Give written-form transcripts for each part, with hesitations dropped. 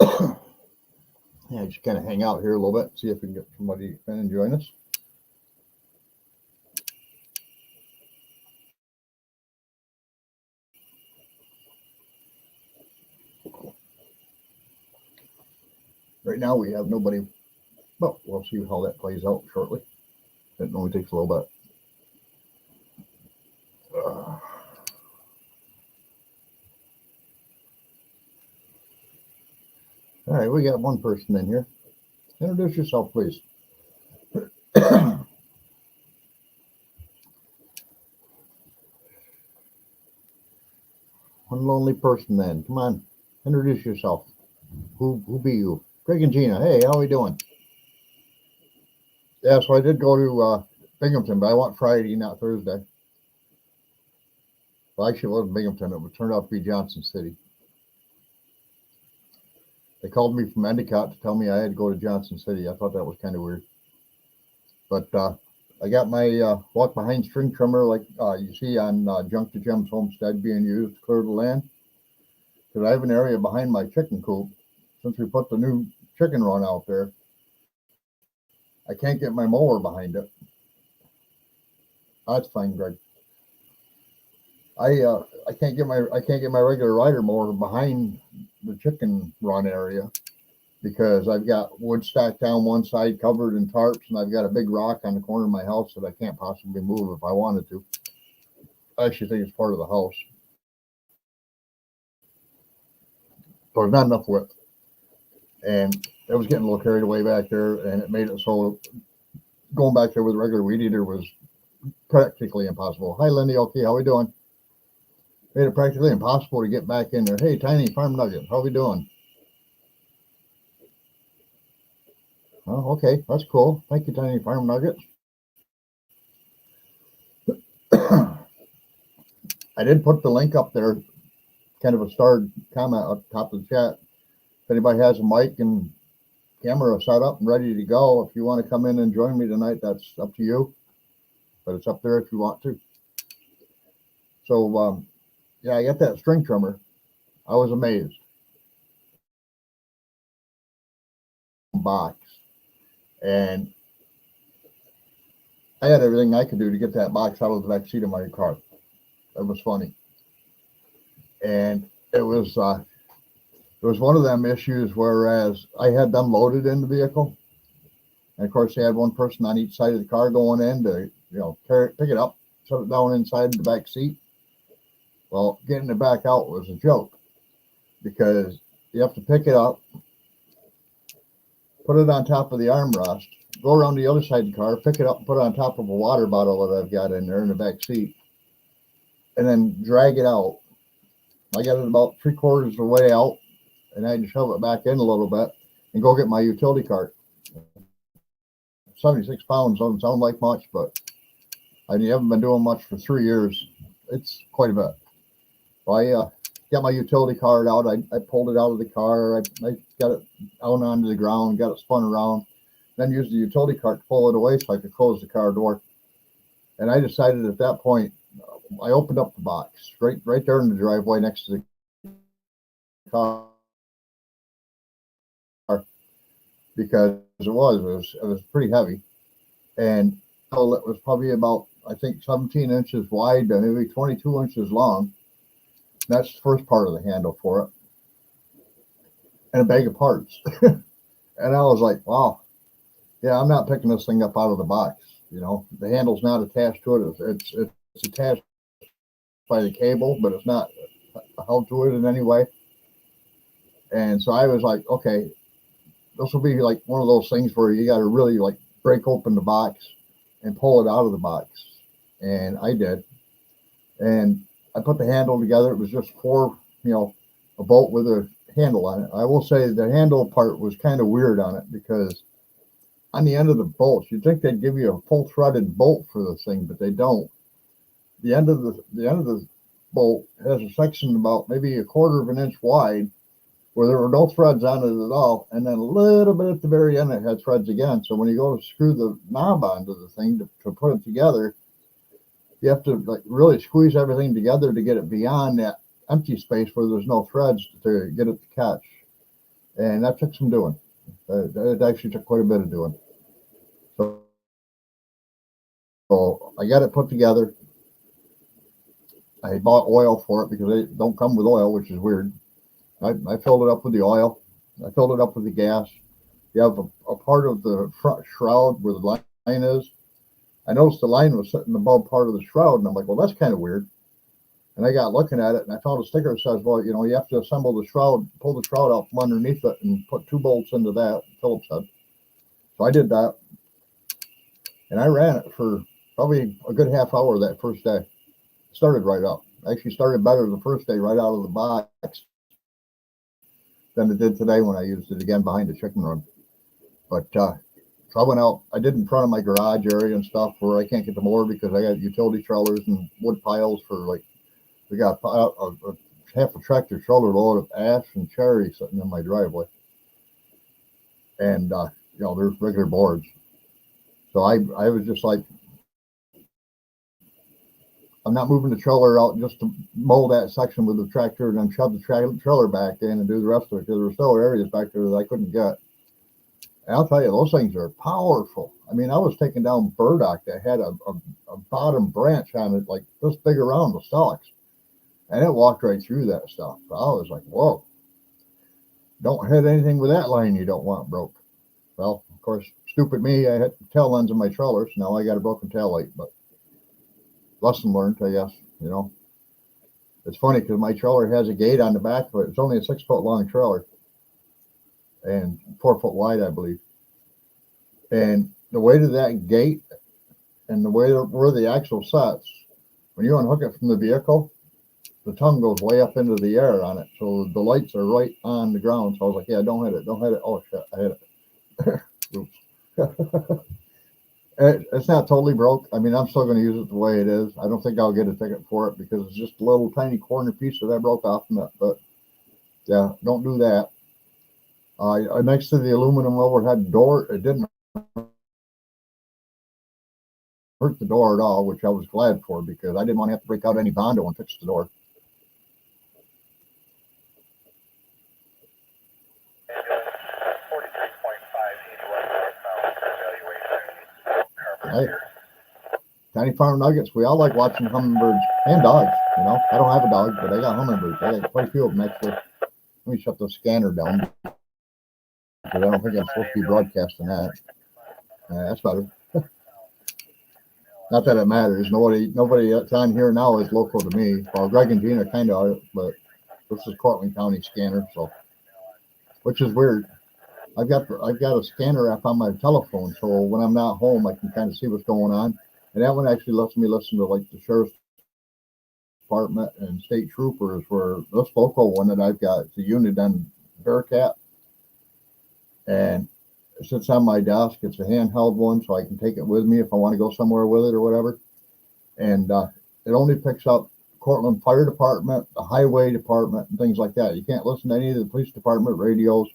Yeah, just kind of hang out here a little bit, see if we can get somebody to come in and join us. Right now we have nobody, but we'll see how that plays out shortly. It only takes a little bit. All right, we got one person in here. Introduce yourself, please. One lonely person then. Come on, introduce yourself. Who be you? Greg and Gina. Hey, how we doing? Yeah, so I did go to Binghamton, but I went Friday, not Thursday. Well, actually, it wasn't Binghamton. It turned out to be Johnson City. They called me from Endicott to tell me I had to go to Johnson City. I thought that was kind of weird. But I got my walk behind string trimmer like you see on Junk to Gems Homestead being used to clear the land. Because I have an area behind my chicken coop. Since we put the new chicken run out there, I can't get my mower behind it. That's fine, Greg. I can't get my regular rider mower behind the chicken run area because I've got wood stacked down one side covered in tarps, and I've got a big rock on the corner of my house that I can't possibly move if I wanted to. I actually think it's part of the house. So there's not enough width. And it was getting a little carried away back there, and it made it so going back there with a regular weed eater was practically impossible. Hi, Lindy. Okay, how we doing? Made it practically impossible to get back in there. Hey, Tiny Farm Nugget, how we doing? Oh, okay, that's cool. Thank you, Tiny Farm Nugget. I did put the link up there, kind of a starred comment up top of the chat. If anybody has a mic and camera set up and ready to go, if you want to come in and join me tonight, that's up to you. But it's up there if you want to. So, yeah, I got that string trimmer. I was amazed. Box. And I had everything I could do to get that box out of the back seat of my car. It was funny. And it was one of them issues whereas I had them loaded in the vehicle. And of course they had one person on each side of the car going in to, pick it up, set it down inside the back seat. Well, getting it back out was a joke because you have to pick it up, put it on top of the armrest, go around the other side of the car, pick it up and put it on top of a water bottle that I've got in there in the back seat, and then drag it out. I got it about 3/4 of the way out, and I had to shove it back in a little bit and go get my utility cart. 76 pounds doesn't sound like much, but I haven't been doing much for 3 years. It's quite a bit. Well, I got my utility cart out. I pulled it out of the car. I got it out onto the ground, got it spun around, then used the utility cart to pull it away so I could close the car door. And I decided at that point, I opened up the box right there in the driveway next to the car because it was pretty heavy, and it was probably about I think 17 inches wide and maybe 22 inches long. That's the first part of the handle for it, and a bag of parts. And I was like, wow, yeah, I'm not picking this thing up out of the box. The handle's not attached to it. It's attached by the cable, but it's not held to it in any way. And so I was like, okay, this will be like one of those things where you got to really like break open the box and pull it out of the box. And I did. And I put the handle together. It was just a bolt with a handle on it. I will say the handle part was kind of weird on it because on the end of the bolts, you'd think they'd give you a full threaded bolt for this thing, but they don't. The end of the bolt has a section about maybe 1/4 of an inch wide where there were no threads on it at all, and then a little bit at the very end it had threads again. So when you go to screw the knob onto the thing to put it together, you have to like really squeeze everything together to get it beyond that empty space where there's no threads to get it to catch. and that took some doing. It actually took quite a bit of doing. So I got it put together. I bought oil for it because they don't come with oil, which is weird. I filled it up with the oil. I filled it up with the gas. You have a part of the front shroud where the line is. I noticed the line was sitting above part of the shroud, and I'm like, well, that's kind of weird. And I got looking at it, and I found a sticker that says, well, you have to assemble the shroud, pull the shroud out from underneath it, and put 2 bolts into that, Phillips said. So I did that, and I ran it for probably a good half hour that first day. It started right up. Actually started better the first day right out of the box than it did today when I used it again behind the chicken run. But so I went out. I did in front of my garage area and stuff where I can't get the mower because I got utility trailers and wood piles for we got half a tractor trailer load of ash and cherry sitting in my driveway. And, there's regular boards. So I was just like, I'm not moving the trailer out just to mow that section with the tractor and then shove the trailer back in and do the rest of it because there were still areas back there that I couldn't get. And I'll tell you, those things are powerful. I mean, I was taking down burdock that had a bottom branch on it like this big around the stalks. And it walked right through that stuff. I was like, whoa. Don't hit anything with that line you don't want broke. Well, of course, stupid me, I hit the tail ends of my trailers. Now I got a broken tail light, but lesson learned, I guess. It's funny because my trailer has a gate on the back of it. It's only a 6-foot long trailer and 4 foot wide, I believe. And the weight of that gate and the way where the axle sets, when you unhook it from the vehicle, the tongue goes way up into the air on it. So the lights are right on the ground. So I was like, yeah, don't hit it. Oh, shit, I hit it. Oops. It's not totally broke. I mean, I'm still going to use it the way it is. I don't think I'll get a ticket for it because it's just a little tiny corner piece that I broke off from it. But yeah, don't do that. Next to the aluminum overhead door, it didn't hurt the door at all, which I was glad for because I didn't want to have to break out any Bondo and fix the door. Hey, Tiny Farm Nuggets, we all like watching hummingbirds and dogs. I don't have a dog, but I got hummingbirds. I got quite a few of them actually. Let me shut the scanner down because I don't think I'm supposed to be broadcasting that. That's better. Not that it matters. Nobody that's on here now is local to me. Well, Greg and Gina kind of are, but this is Cortland County scanner, so which is weird. I've got a scanner app on my telephone, so when I'm not home, I can kind of see what's going on. And that one actually lets me listen to like the sheriff's department and state troopers. Where this local one that I've got, it's a unit on Bearcat, and it sits on my desk. It's a handheld one, so I can take it with me if I want to go somewhere with it or whatever. And it only picks up Cortland Fire Department, the Highway Department, and things like that. You can't listen to any of the police department radios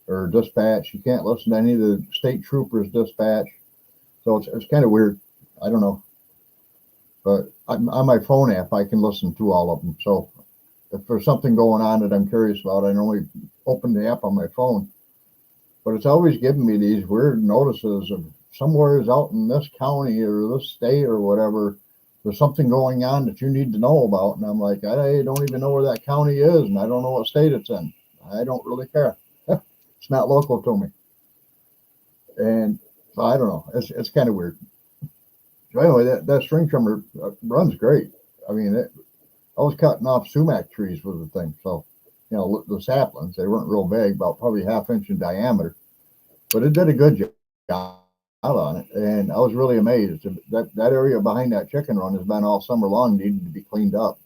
or dispatch. You can't listen to any of the state troopers dispatch. So it's kind of weird. I don't know. But on my phone app, I can listen to all of them. So if there's something going on that I'm curious about, I normally open the app on my phone. But it's always giving me these weird notices of somewhere's out in this county or this state or whatever, there's something going on that you need to know about. And I'm like, I don't even know where that county is, and I don't know what state it's in. I don't really care. It's not local to me. And so I don't know. It's kind of weird. So anyway, that string trimmer runs great. I mean, I was cutting off sumac trees with the thing. So, the saplings, they weren't real big, about probably 1/2 inch in diameter. But it did a good job on it. And I was really amazed. That area behind that chicken run has been all summer long, needed to be cleaned up.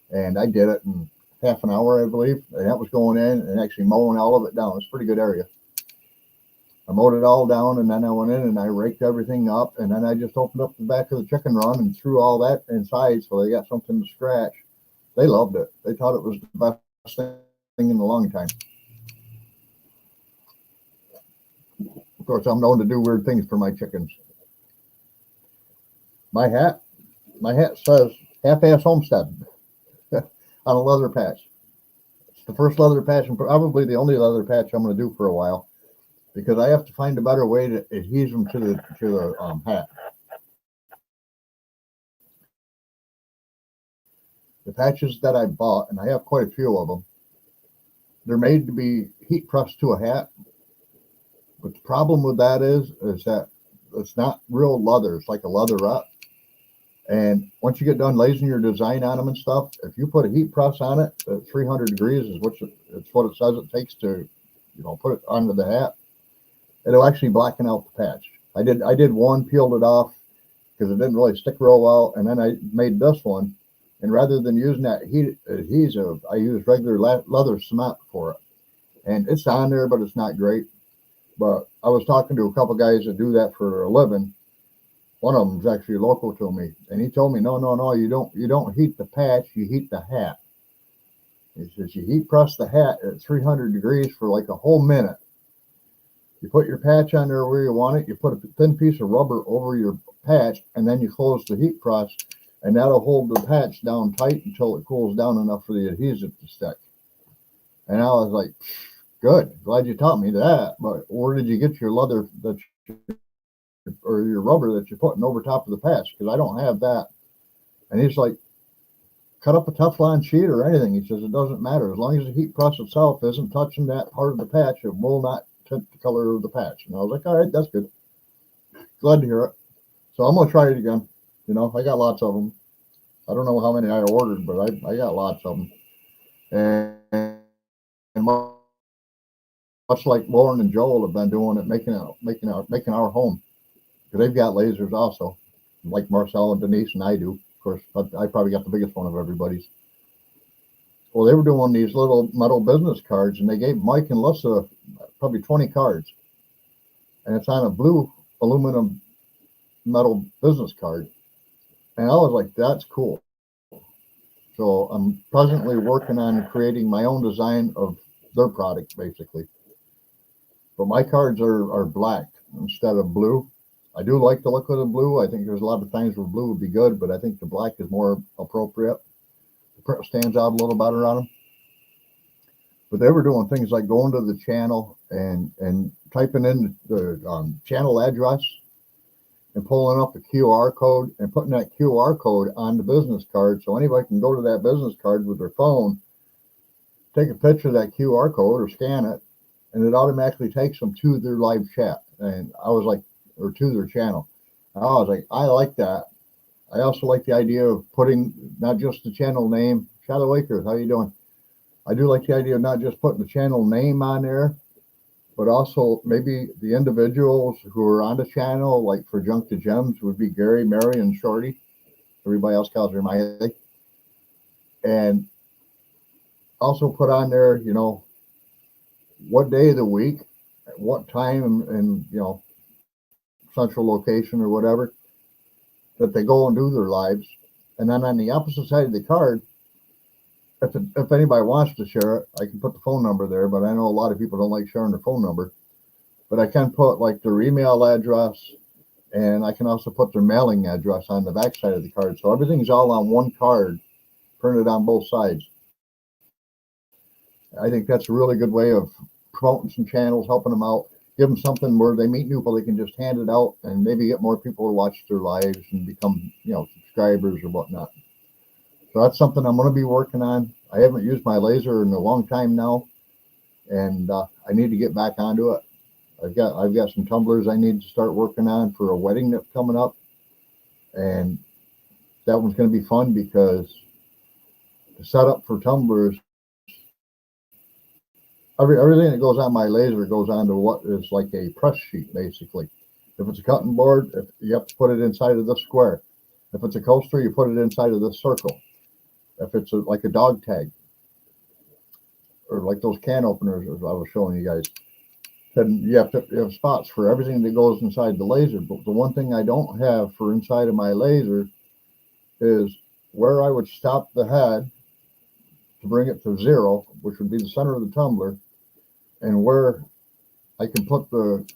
And I did it in half an hour, I believe. And that was going in and actually mowing all of it down. It's a pretty good area. I mowed it all down, and then I went in and I raked everything up, and then I just opened up the back of the chicken run and threw all that inside so they got something to scratch. They loved it. They thought it was the best thing in a long time. Of course, I'm known to do weird things for my chickens. My hat says HalfAss Homestead on a leather patch. the first leather patch and probably the only leather patch I'm going to do for a while, because I have to find a better way to adhere them to the hat. The patches that I bought, and I have quite a few of them, they're made to be heat pressed to a hat. But the problem with that is that it's not real leather. It's like a leatherette. And once you get done lasing your design on them and stuff, if you put a heat press on it at 300 degrees is it's what it says it takes to, put it onto the hat. It'll actually blacken out the patch. I did one, peeled it off because it didn't really stick real well, and then I made this one. And rather than using that heat adhesive, I used regular leather cement for it. And it's on there, but it's not great. But I was talking to a couple guys that do that for a living. One of them is actually local to me, and he told me, no, you don't heat the patch, you heat the hat. He says you heat press the hat at 300 degrees for like a whole minute. You put your patch on there where you want it. You put a thin piece of rubber over your patch, and then you close the heat press, and that'll hold the patch down tight until it cools down enough for the adhesive to stick. And I was like, good, glad you taught me that. But where did you get your leather or your rubber that you're putting over top of the patch? Because I don't have that. And he's like, cut up a Teflon sheet or anything. He says it doesn't matter. As long as the heat press itself isn't touching that part of the patch, it will not tint the color of the patch. And I was like, all right, that's good. Glad to hear it. So I'm going to try it again. I got lots of them. I don't know how many I ordered, but I got lots of them. And much like Lauren and Joel have been doing it, making our home. Because they've got lasers also, like Marcel and Denise and I do. Of course, I probably got the biggest one of everybody's. Well, they were doing these little metal business cards, and they gave Mike and Lissa probably 20 cards. And it's on a blue aluminum metal business card. And I was like, that's cool. So I'm presently working on creating my own design of their product, basically. But my cards are black instead of blue. I do like the look of the blue. I think there's a lot of times where blue would be good, but I think the black is more appropriate. The print stands out a little better on them. But they were doing things like going to the channel and typing in the channel address and pulling up a QR code and putting that QR code on the business card so anybody can go to that business card with their phone, take a picture of that QR code or scan it, and it automatically takes them to their live chat. And I was like, or to their channel. And I was like, I like that. I also like the idea of putting not just the channel name. Shadow Acres, how you doing? I do like the idea of not just putting the channel name on there, but also maybe the individuals who are on the channel, like for Junk to Gems, would be Gary, Mary, and Shorty. Everybody else calls her Miley. And also put on there, what day of the week, at what time, and central location or whatever, that they go and do their lives. And then on the opposite side of the card, if anybody wants to share it, I can put the phone number there, but I know a lot of people don't like sharing their phone number. But I can put like their email address, and I can also put their mailing address on the back side of the card. So everything's all on one card, printed on both sides. I think that's a really good way of promoting some channels, helping them out, give them something where they meet new people, they can just hand it out and maybe get more people to watch their lives and become, subscribers or whatnot. So that's something I'm going to be working on. I haven't used my laser in a long time now, and I need to get back onto it. I've got some tumblers I need to start working on for a wedding that's coming up, and that one's going to be fun because the setup for tumblers, everything that goes on my laser goes onto what is like a press sheet, basically. If it's a cutting board, you have to put it inside of this square. If it's a coaster, you put it inside of this circle. If it's like a dog tag, or like those can openers as I was showing you guys, then you have spots for everything that goes inside the laser. But the one thing I don't have for inside of my laser is where I would stop the head to bring it to zero, which would be the center of the tumbler, and where I can put the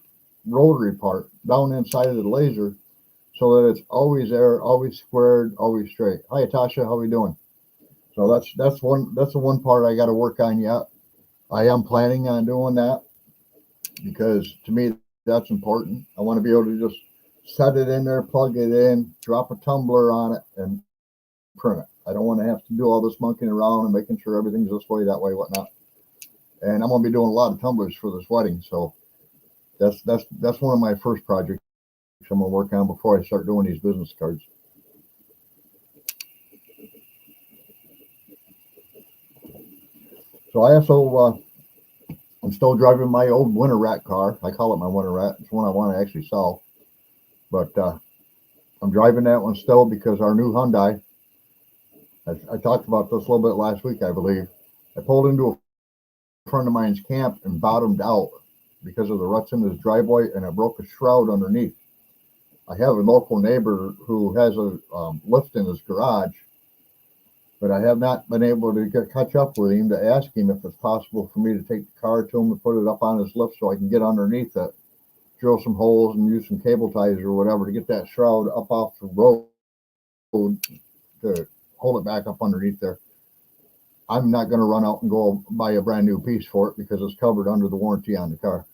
rotary part down inside of the laser so that it's always there, always squared, always straight. Hi, Tasha, how are we doing? So that's the one part I got to work on yet. I am planning on doing that because to me that's important. I want to be able to just set it in there, plug it in, drop a tumbler on it, and print it. I don't want to have to do all this monkeying around and making sure everything's this way, that way, whatnot. And I'm going to be doing a lot of tumblers for this wedding, so that's one of my first projects I'm going to work on before I start doing these business cards. So I also I'm still driving my old winter rat car. I call it my winter rat. It's one I want to actually sell, but I'm driving that one still because our new Hyundai. I talked about this a little bit last week, I believe. I pulled into a friend of mine's camp and bottomed out because of the ruts in his driveway, and I broke a shroud underneath. I have a local neighbor who has a lift in his garage, but I have not been able to catch up with him to ask him if it's possible for me to take the car to him and put it up on his lift so I can get underneath it, drill some holes, and use some cable ties or whatever to get that shroud up off the road to hold it back up underneath there. I'm not going to run out and go buy a brand new piece for it because it's covered under the warranty on the car.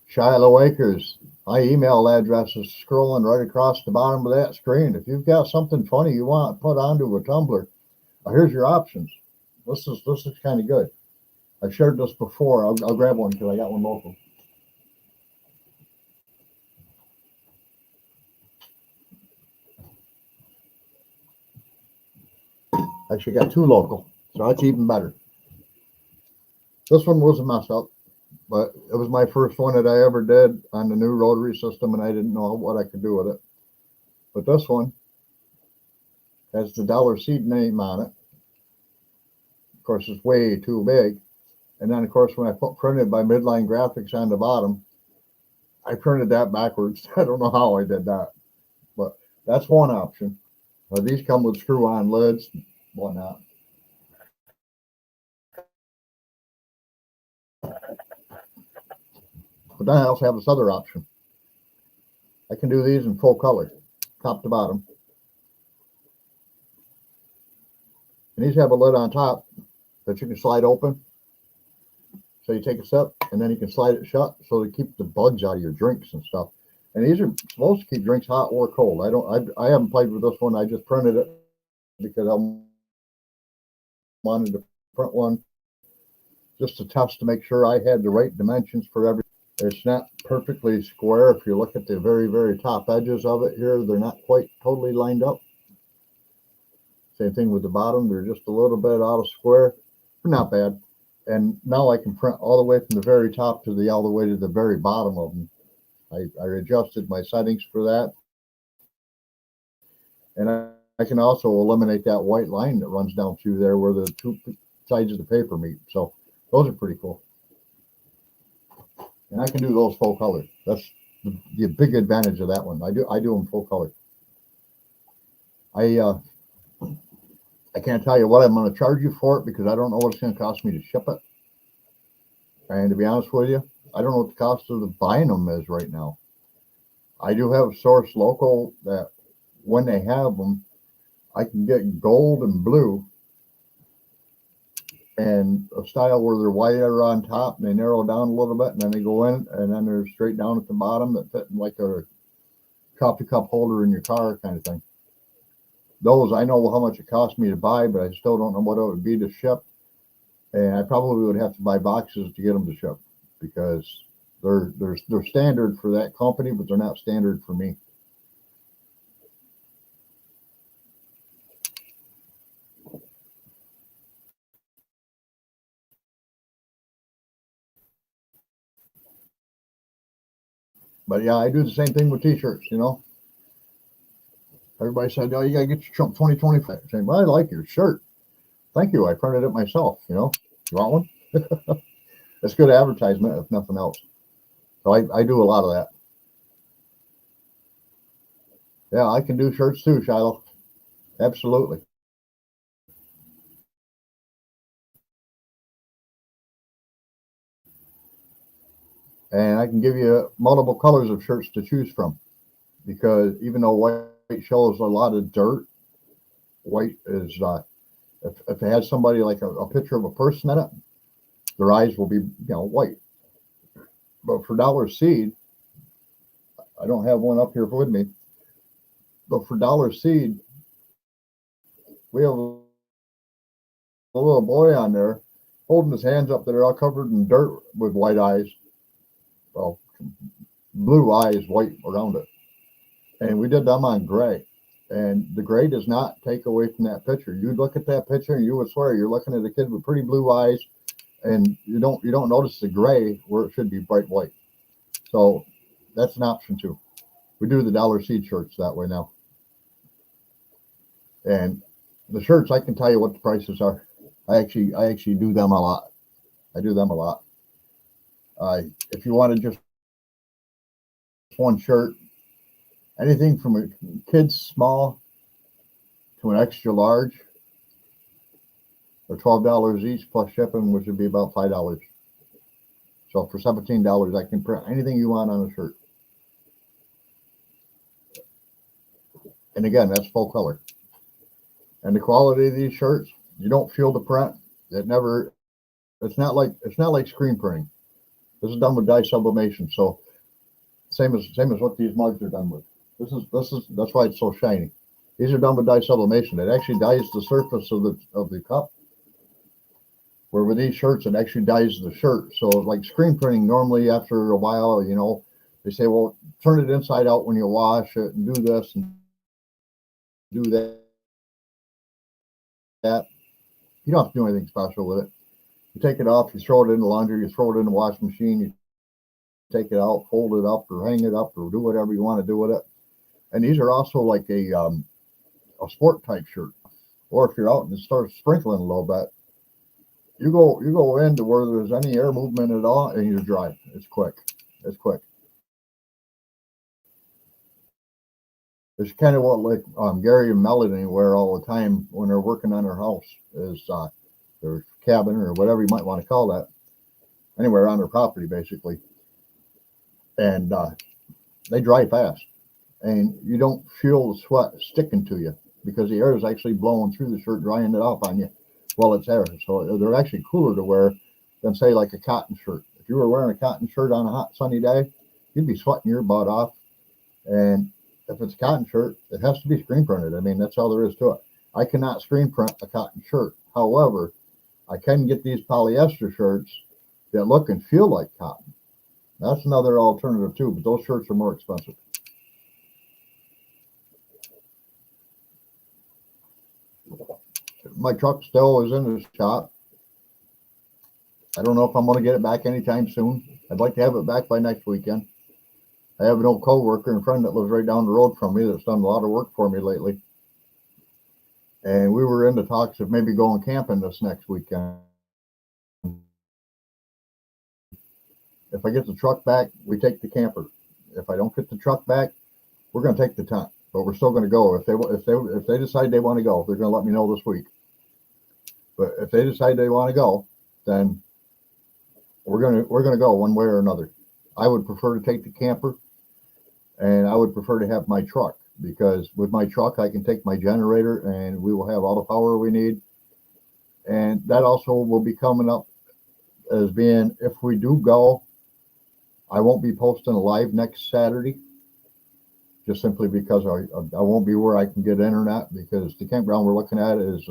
Shiloh Acres. My email address is scrolling right across the bottom of that screen. If you've got something funny you want to put onto a tumbler, here's your options. This is kind of good. I've shared this before. I'll grab one because I got one local. Actually got two local, so that's even better. This one was a mess up, but it was my first one that I ever did on the new rotary system, and I didn't know what I could do with it. But this one has the Dollar Seed name on it. Of course, it's way too big. And then, of course, when I put printed by Midline Graphics on the bottom, I printed that backwards. I don't know how I did that, but that's one option. These come with screw-on lids, whatnot. But then I also have this other option. I can do these in full color, top to bottom. And these have a lid on top that you can slide open. So you take a sip, and then you can slide it shut so to keep the bugs out of your drinks and stuff. And these are supposed to keep drinks hot or cold. I haven't played with this one. I just printed it because I wanted to print one just to test to make sure I had the right dimensions for everything. It's not perfectly square. If you look at the very, very top edges of it here, they're not quite totally lined up. Same thing with the bottom. They're just a little bit out of square. Not bad. And now I can print all the way from the very top to all the way to the very bottom of them. I adjusted my settings for that. And I can also eliminate that white line that runs down through there where the two sides of the paper meet. So those are pretty cool. And I can do those full color. That's the big advantage of that one. I do them full color. I can't tell you what I'm going to charge you for it because I don't know what it's going to cost me to ship it. And to be honest with you, I don't know what the cost of the buying them is right now. I do have a source local that when they have them, I can get gold and blue and a style where they're wider on top and they narrow down a little bit and then they go in and then they're straight down at the bottom that fit like a coffee cup holder in your car kind of thing. Those, I know how much it cost me to buy, but I still don't know what it would be to ship. And I probably would have to buy boxes to get them to ship because they're standard for that company, but they're not standard for me. But yeah, I do the same thing with t-shirts, you know. Everybody said, oh, you got to get your Trump 2025. Saying, well, I like your shirt. Thank you. I printed it myself, you know. You want one? It's good advertisement, if nothing else. So I do a lot of that. Yeah, I can do shirts too, Shiloh. Absolutely. And I can give you multiple colors of shirts to choose from, because even though white shows a lot of dirt, white is if it has somebody like a picture of a person in it, their eyes will be white. But for Dollar Seed, I don't have one up here with me, but for Dollar Seed, we have a little boy on there holding his hands up that are all covered in dirt with white eyes. Well, blue eyes, white around it. And we did them on gray. And the gray does not take away from that picture. You look at that picture and you would swear you're looking at a kid with pretty blue eyes, and you don't notice the gray where it should be bright white. So that's an option too. We do the Dollar Seed shirts that way now. And the shirts, I can tell you what the prices are. I actually do them a lot. I do them a lot. If you wanted just one shirt, anything from a kid's small to an extra large, are $12 each plus shipping, which would be about $5. So for $17, I can print anything you want on a shirt. And again, that's full color. And the quality of these shirts, you don't feel the print. It's not like screen printing. This is done with dye sublimation. So same as what these mugs are done with. That's why it's so shiny. These are done with dye sublimation. It actually dyes the surface of the cup. Where with these shirts, it actually dyes the shirt. So like screen printing, normally after a while, they say, well, turn it inside out when you wash it and do this and do that. You don't have to do anything special with it. You take it off, you throw it in the laundry, you throw it in the washing machine, you take it out, fold it up or hang it up or do whatever you want to do with it. And these are also like a sport type shirt. Or if you're out and it starts sprinkling a little bit, you go into where there's any air movement at all and you're dry. It's quick. It's quick. It's kind of what like Gary and Melody wear all the time when they're working on their house, is their cabin or whatever you might want to call that, anywhere on their property basically. And they dry fast, and you don't feel the sweat sticking to you because the air is actually blowing through the shirt, drying it off on you while it's there. So they're actually cooler to wear than say like a cotton shirt. If you were wearing a cotton shirt on a hot sunny day, you'd be sweating your butt off. And if it's a cotton shirt, it has to be screen printed. I mean, that's all there is to it. I cannot screen print a cotton shirt. However, I can get these polyester shirts that look and feel like cotton. That's another alternative too, but those shirts are more expensive. My truck still is in the shop. I don't know if I'm going to get it back anytime soon. I'd like to have it back by next weekend. I have an old co-worker and friend that lives right down the road from me that's done a lot of work for me lately. And we were in the talks of maybe going camping this next weekend. If I get the truck back, we take the camper. If I don't get the truck back, we're going to take the tent. But we're still going to go. If they decide they want to go, they're going to let me know this week. But if they decide they want to go, then we're going to go one way or another. I would prefer to take the camper, and I would prefer to have my truck, because with my truck I can take my generator and we will have all the power we need. And that also will be coming up as being, if we do go, I won't be posting a live next Saturday, just simply because I won't be where I can get internet, because the campground we're looking at is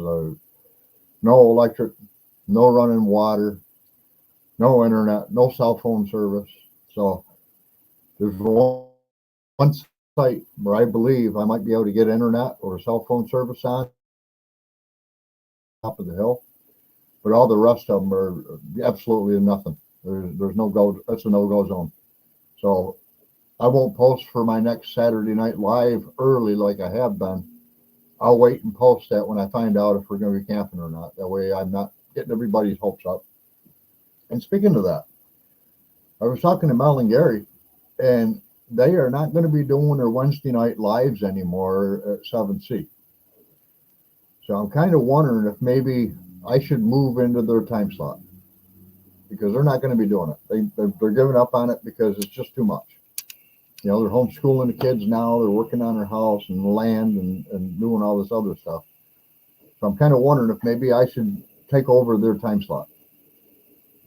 no electric, no running water, no internet, no cell phone service. So there's one site where I believe I might be able to get internet or cell phone service on top of the hill, but all the rest of them are absolutely nothing. There's no go. That's a no-go zone. So I won't post for my next Saturday night live early like I have been. I'll wait and post that when I find out if we're going to be camping or not. That way I'm not getting everybody's hopes up. And speaking of that, I was talking to Mel and Gary, and they are not going to be doing their Wednesday night lives anymore at 7C. So I'm kind of wondering if maybe I should move into their time slot. because they're not going to be doing it. They're giving up on it because it's just too much. They're homeschooling the kids now. They're working on their house and the land and doing all this other stuff. So I'm kind of wondering if maybe I should take over their time slot.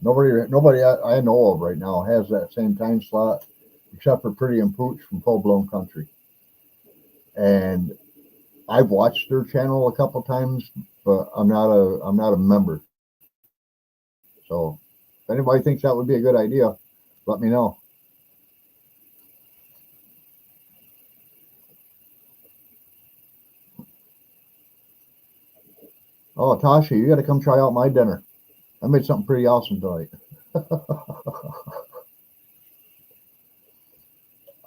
Nobody I know of right now has that same time slot, except for Pretty and Pooch from Full Blown Country. And I've watched their channel a couple times, but I'm not a member. So if anybody thinks that would be a good idea, let me know. Oh, Tasha, you got to come try out my dinner. I made something pretty awesome tonight.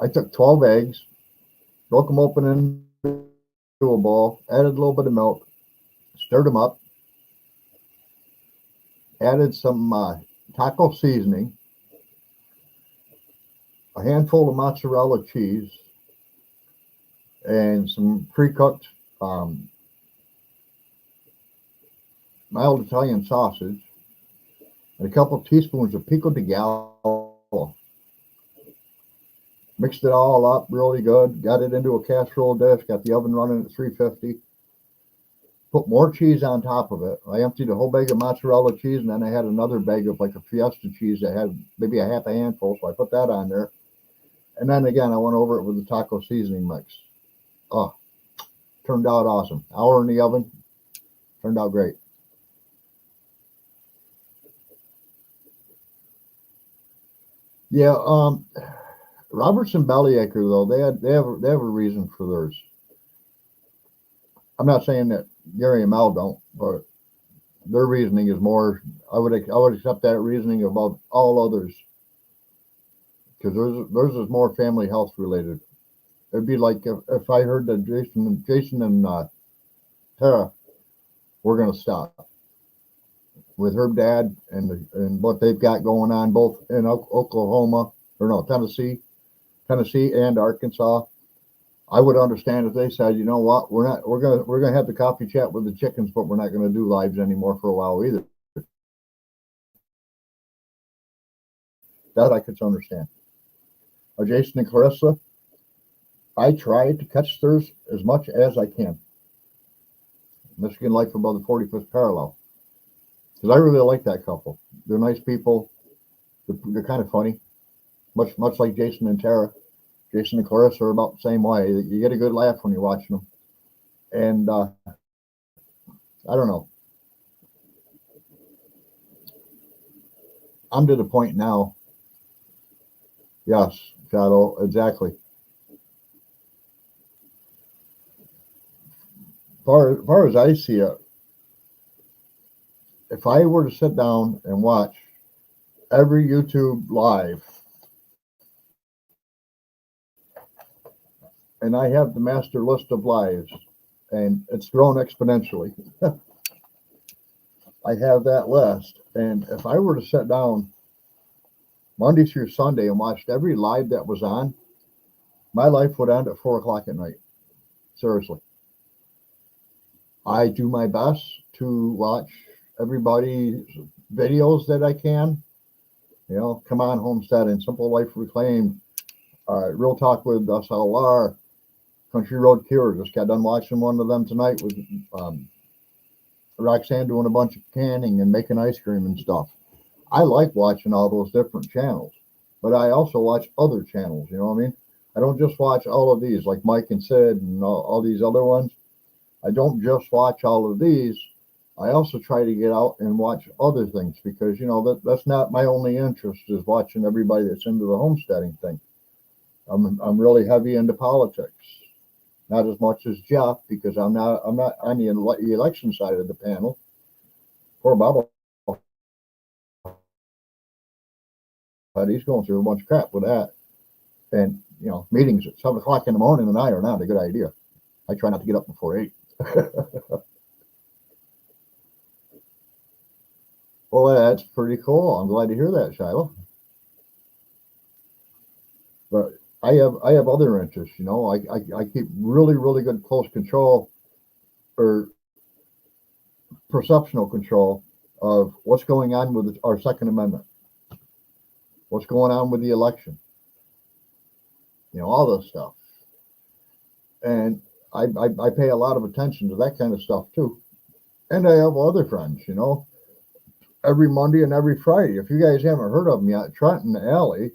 I took 12 eggs, broke them open into a bowl, added a little bit of milk, stirred them up, added some taco seasoning, a handful of mozzarella cheese, and some pre-cooked mild Italian sausage, and a couple teaspoons of pico de gallo. Mixed it all up really good, got it into a casserole dish, got the oven running at 350, put more cheese on top of it. I emptied a whole bag of mozzarella cheese, and then I had another bag of like a Fiesta cheese that had maybe a half a handful, so I put that on there. And then again, I went over it with the taco seasoning mix. Oh, turned out awesome. Hour in the oven, turned out great. Yeah, Robertson Bellyacre though they have a reason for theirs. I'm not saying that Gary and Mel don't, but their reasoning is more. I would accept that reasoning above all others because theirs is more family health related. It'd be like if I heard that Jason and Tara were going to stop with her dad and what they've got going on both in Oklahoma or no Tennessee and Arkansas. I would understand if they said, you know what, we're gonna have the coffee chat with the chickens, but we're not gonna do lives anymore for a while either. That I could understand. Jason and Clarissa, I try to catch theirs as much as I can. Michigan Life above the 45th parallel. Because I really like that couple. They're nice people. They're kind of funny. Much like Jason and Tara. Jason and Clarissa are about the same way. You get a good laugh when you're watching them. And I don't know. I'm to the point now. Yes, Shadow, exactly. Far as I see it, if I were to sit down and watch every YouTube live, and I have the master list of lives, and it's grown exponentially. I have that list, and if I were to sit down Monday through Sunday and watched every live that was on, my life would end at 4:00 at night. Seriously. I do my best to watch everybody's videos that I can. Come on, Homestead and Simple Life Reclaimed, Real Talk with SLR, Country Road Cure. Just got done watching one of them tonight with Roxanne doing a bunch of canning and making ice cream and stuff. I like watching all those different channels, but I also watch other channels. You know what I mean? I don't just watch all of these like Mike and Sid and all these other ones. I don't just watch all of these. I also try to get out and watch other things because, that's not my only interest is watching everybody that's into the homesteading thing. I'm really heavy into politics. Not as much as Jeff because I'm not on the election side of the panel. Poor Bob, but he's going through a bunch of crap with that. And, meetings at 7:00 in the morning and I are not a good idea. I try not to get up before 8. Well, that's pretty cool. I'm glad to hear that, Shiloh. But I have other interests. I keep really, really good close control or perceptual control of what's going on with our Second Amendment. what's going on with the election, all this stuff. And I pay a lot of attention to that kind of stuff too. And I have other friends, every Monday and every Friday. If you guys haven't heard of them yet, Trent and Allie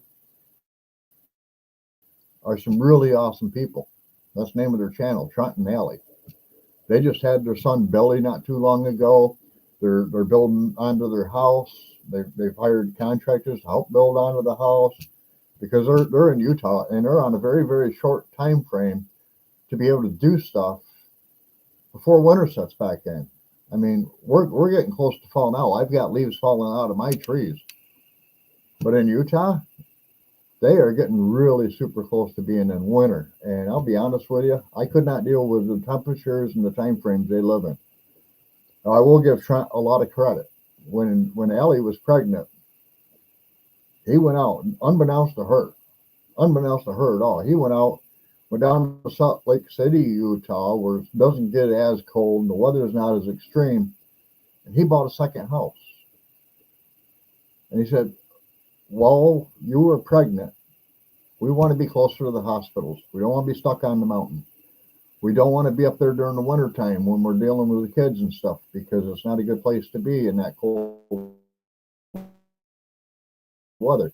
are some really awesome people. That's the name of their channel, Trent and Allie. They just had their son Billy not too long ago. They're building onto their house. They've hired contractors to help build onto the house because they're in Utah and they're on a very, very short time frame to be able to do stuff before winter sets back in. I mean, we're getting close to fall now. I've got leaves falling out of my trees. But in Utah, they are getting really super close to being in winter. And I'll be honest with you, I could not deal with the temperatures and the time frames they live in. Now, I will give Trent a lot of credit. When Ellie was pregnant, he went out, unbeknownst to her at all. He went down to Salt Lake City, Utah, where it doesn't get as cold and the weather's not as extreme. And he bought a second house. And he said, well, you were pregnant. We want to be closer to the hospitals. We don't want to be stuck on the mountain. We don't want to be up there during the winter time when we're dealing with the kids and stuff because it's not a good place to be in that cold weather.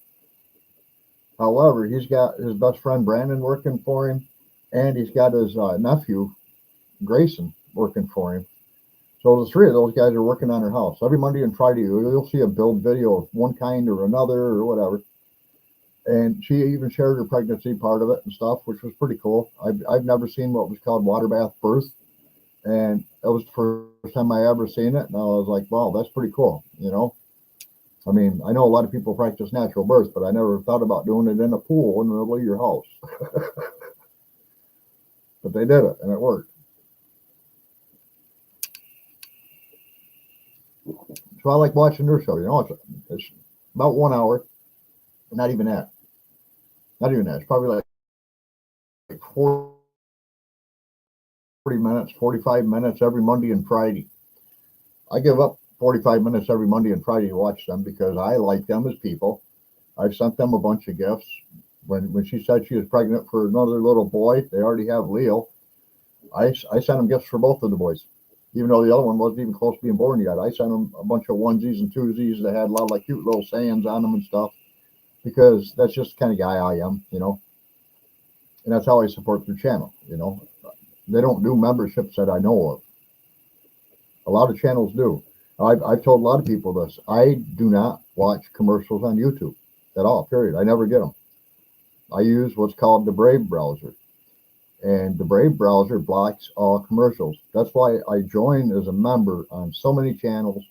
However, he's got his best friend Brandon working for him, and he's got his nephew Grayson working for him. So the three of those guys are working on their house. Every Monday and Friday, you'll see a build video of one kind or another or whatever. And she even shared her pregnancy part of it and stuff, which was pretty cool. I've never seen what was called water bath birth. And it was the first time I ever seen it. And I was like, wow, that's pretty cool, I mean, I know a lot of people practice natural birth, but I never thought about doing it in a pool in the middle of your house. But they did it, and it worked. So I like watching their show. It's about 1 hour. Not even that. It's probably like 40 minutes, 45 minutes every Monday and Friday. I give up 45 minutes every Monday and Friday to watch them because I like them as people. I've sent them a bunch of gifts. When she said she was pregnant for another little boy, they already have Leo. I sent them gifts for both of the boys. Even though the other one wasn't even close to being born yet. I sent them a bunch of onesies and twosies that had a lot of like cute little sayings on them and stuff because that's just the kind of guy I am, And that's how I support their channel, They don't do memberships that I know of. A lot of channels do. I've told a lot of people this. I do not watch commercials on YouTube at all, period. I never get them. I use what's called the Brave browser. And the Brave browser blocks all commercials. That's why I join as a member on so many channels.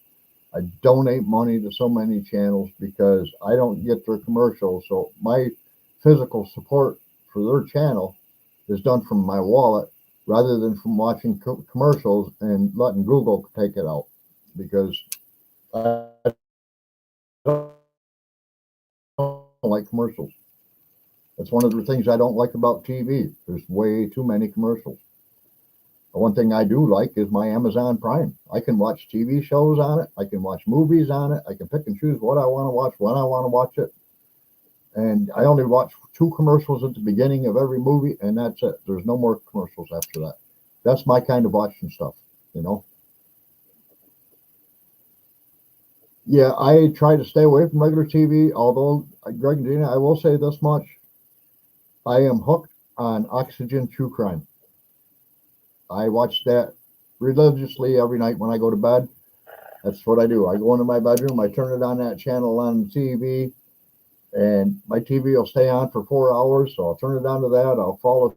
I donate money to so many channels because I don't get their commercials. So my physical support for their channel is done from my wallet rather than from watching commercials and letting Google take it out. Because I don't like commercials. That's one of the things I don't like about TV. There's way too many commercials. The one thing I do like is my Amazon Prime. I can watch TV shows on it. I can watch movies on it. I can pick and choose what I want to watch, when I want to watch it. And I only watch 2 commercials at the beginning of every movie, and that's it. There's no more commercials after that. That's my kind of watching stuff, Yeah, I try to stay away from regular TV, although, Greg and Gina, I will say this much. I am hooked on Oxygen True Crime. I watch that religiously every night when I go to bed. That's what I do. I go into my bedroom, I turn it on that channel on TV, and my TV will stay on for 4 hours, so I'll turn it on to that. I'll fall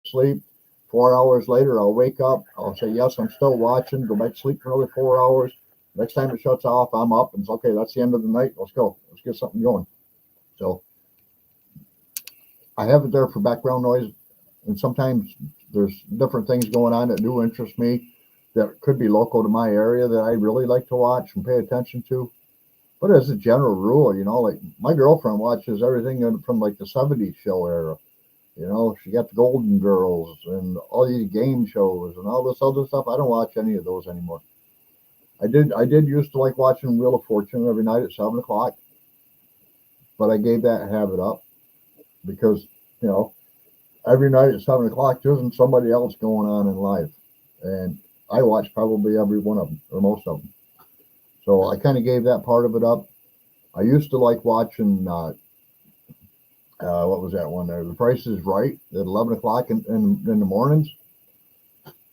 asleep. 4 hours later, I'll wake up. I'll say, yes, I'm still watching. Go back to sleep for another 4 hours. Next time it shuts off, I'm up, and it's okay. That's the end of the night. Let's go. Let's get something going. So I have it there for background noise, and sometimes there's different things going on that do interest me that could be local to my area that I really like to watch and pay attention to. But as a general rule, like my girlfriend watches everything from like the 70s show era. She got the Golden Girls and all these game shows and all this other stuff. I don't watch any of those anymore. I did used to like watching Wheel of Fortune every night at 7 o'clock. but I gave that habit up because, you know, every night at 7 o'clock, there isn't somebody else going on in life. And I watch probably every one of them or most of them. So I kind of gave that part of it up. I used to like watching, what was that one there? The Price is Right at 11 o'clock in the mornings.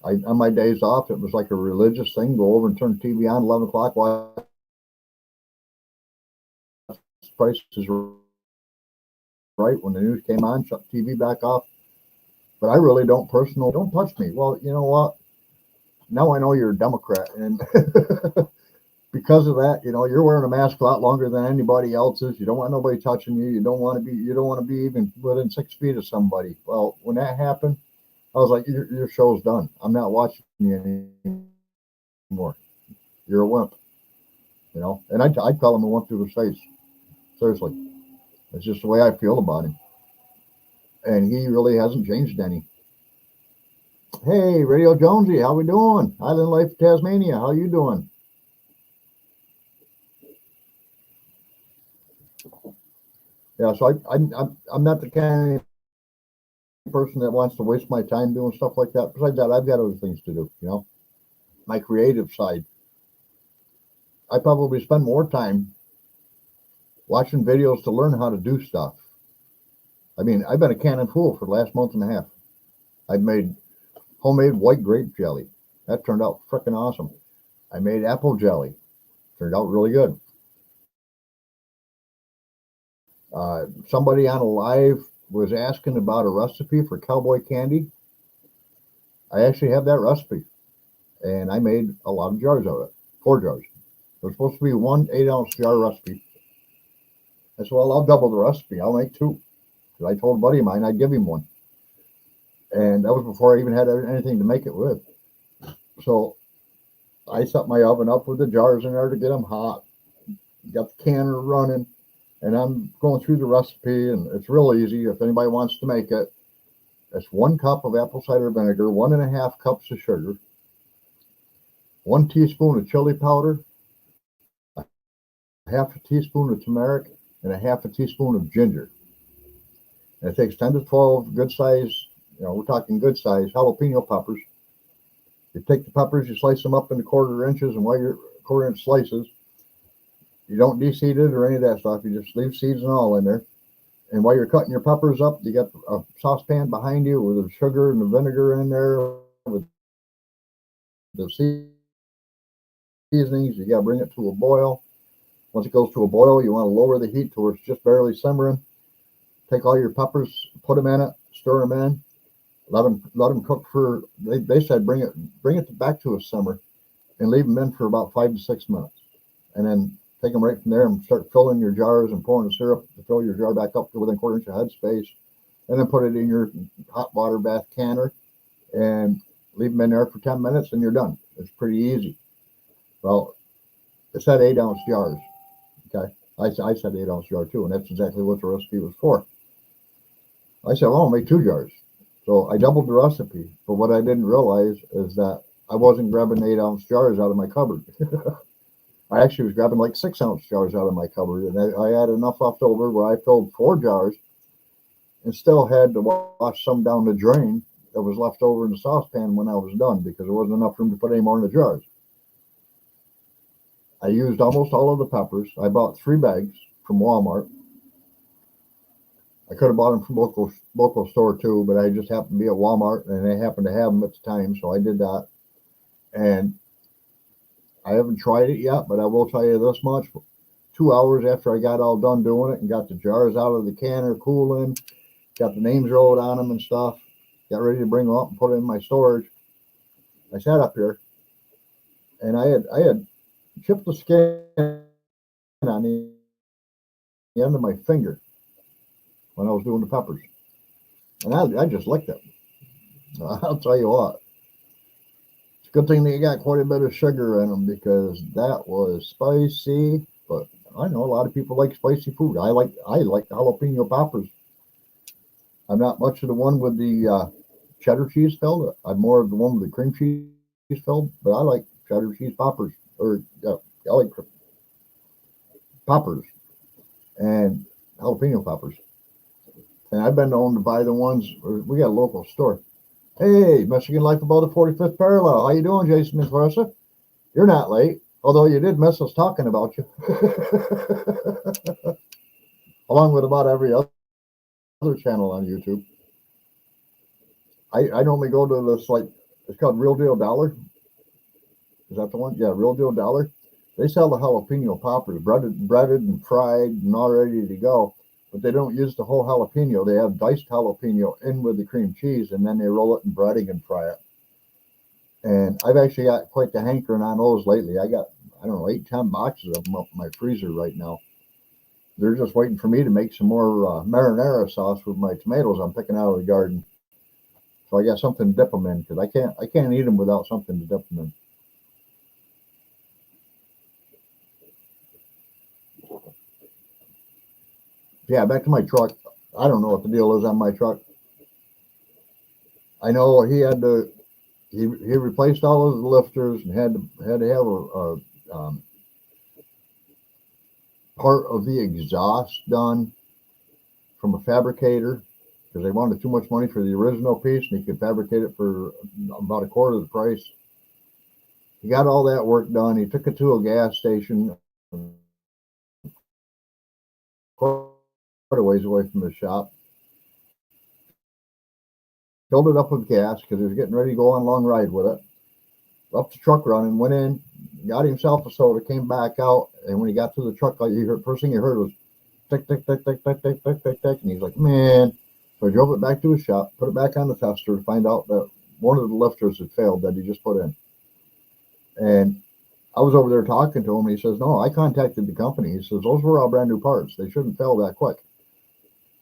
On my days off, it was like a religious thing. Go over and turn the TV on 11 o'clock, watch Price is Right. When the news came on, shut the TV back off. But I really don't touch me. Well, you know what? Now I know you're a Democrat. And because of that, you know, you're wearing a mask a lot longer than anybody else is. You don't want nobody touching you. You don't want to be even within 6 feet of somebody. Well, when that happened, I was like, your show's done. I'm not watching you anymore. You're a wimp, you know. And I'd call him a wimp to his face. Seriously, it's just the way I feel about him. And he really hasn't changed any. Hey, Radio Jonesy, how we doing? Island Life Tasmania, how you doing? Yeah, so I'm not the kind of person that wants to waste my time doing stuff like that. Besides that, I've got other things to do, you know. My creative side. I probably spend more time watching videos to learn how to do stuff. I mean, I've been a cannon fool for the last month and a half. I've made homemade white grape jelly. That turned out freaking awesome. I made apple jelly. Turned out really good. Somebody on a live was asking about a recipe for cowboy candy. I actually have that recipe, and I made a lot of jars of it. 4 jars. There's supposed to be 1 8-ounce jar recipe. I said, well, I'll double the recipe. I'll make 2. Because I told a buddy of mine I'd give him 1. And that was before I even had anything to make it with. So I set my oven up with the jars in there to get them hot. Got the canner running. And I'm going through the recipe, and it's real easy. If anybody wants to make it, it's 1 cup of apple cider vinegar, 1.5 cups of sugar, 1 teaspoon of chili powder, a half a teaspoon of turmeric, and a half a teaspoon of ginger. And it takes 10 to 12 good size, you know, we're talking good size jalapeno peppers. You take the peppers, you slice them up into 1/4 inches, and while you're 1/4 inch slices, you don't deseed it or any of that stuff. You just leave seeds and all in there. And while you're cutting your peppers up, you got a saucepan behind you with the sugar and the vinegar in there with the seasonings. You got to bring it to a boil. Once it goes to a boil, you want to lower the heat to where it's just barely simmering. Take all your peppers, put them in it, stir them in, let them cook for. They said bring it back to a simmer, and leave them in for about 5 to 6 minutes, and then take them right from there and start filling your jars and pouring the syrup to fill your jar back up to within 1/4 inch of head space, and then put it in your hot water bath canner and leave them in there for 10 minutes, and you're done. It's pretty easy. Well, it said 8-ounce jars. Okay, I said 8-ounce jar too, and that's exactly what the recipe was for. I said, well, I'll make 2 jars. So I doubled the recipe, but what I didn't realize is that I wasn't grabbing 8-ounce jars out of my cupboard. I actually was grabbing like 6-ounce jars out of my cupboard, and I had enough left over where I filled 4 jars and still had to wash some down the drain that was left over in the saucepan when I was done because there wasn't enough room to put any more in the jars. I used almost all of the peppers. I bought 3 bags from Walmart. I could have bought them from local store too, but I just happened to be at Walmart and they happened to have them at the time, so I did that. And I haven't tried it yet, but I will tell you this much. 2 hours after I got all done doing it and got the jars out of the canner cooling, got the names wrote on them and stuff, got ready to bring them up and put it in my storage, I sat up here and I had chipped the skin on the end of my finger when I was doing the peppers. And I just licked it. I'll tell you what. It's a good thing they got quite a bit of sugar in them because that was spicy. But I know a lot of people like spicy food. I like jalapeno peppers. I'm not much of the one with the cheddar cheese filled. I'm more of the one with the cream cheese filled. But I like cheddar cheese peppers. Or I like peppers. And jalapeno poppers. And I've been known to buy the ones. We got a local store. Hey, Michigan Life above the 45th parallel. How you doing, Jason and Clarissa? You're not late, although you did miss us talking about you. Along with about every other channel on YouTube. I normally go to this, like, it's called Real Deal Dollar. Is that the one? Yeah, Real Deal Dollar. They sell the jalapeno poppers, breaded and fried and all ready to go. But they don't use the whole jalapeno. They have diced jalapeno in with the cream cheese, and then they roll it in breading and fry it. And I've actually got quite the hankering on those lately. I got, I don't know, 8-10 boxes of them up in my freezer right now. They're just waiting for me to make some more marinara sauce with my tomatoes I'm picking out of the garden. So I got something to dip them in, because I can't eat them without something to dip them in. Yeah, back to my truck. I don't know what the deal is on my truck. I know he replaced all of the lifters and had to have a part of the exhaust done from a fabricator, because they wanted too much money for the original piece, and he could fabricate it for about a quarter of the price. He got all that work done. He took it to a gas station quite a ways away from the shop, filled it up with gas because he was getting ready to go on a long ride with it. Left the truck running, went in, got himself a soda, came back out, and when he got to the truck, first thing he heard was tick, tick, tick, tick, tick, tick, tick, tick, tick, and he's like, man. So I drove it back to his shop, put it back on the tester to find out that one of the lifters had failed that he just put in. And I was over there talking to him, and he says, no, I contacted the company. He says, those were all brand new parts. They shouldn't fail that quick.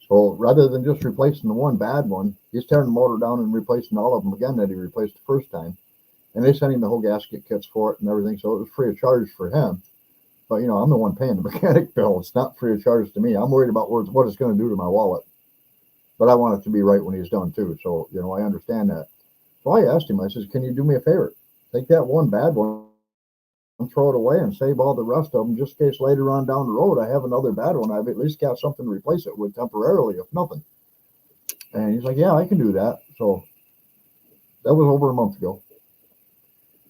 So rather than just replacing the one bad one, he's tearing the motor down and replacing all of them again that he replaced the first time. And they sent him the whole gasket kits for it and everything, so it was free of charge for him. But, you know, I'm the one paying the mechanic bill. It's not free of charge to me. I'm worried about what it's going to do to my wallet. But I want it to be right when he's done, too. So, you know, I understand that. So I asked him, I says, can you do me a favor? Take that one bad one and throw it away and save all the rest of them, just in case later on down the road I have another bad one. I've at least got something to replace it with temporarily, if nothing. And he's like, yeah, I can do that. So that was over a month ago.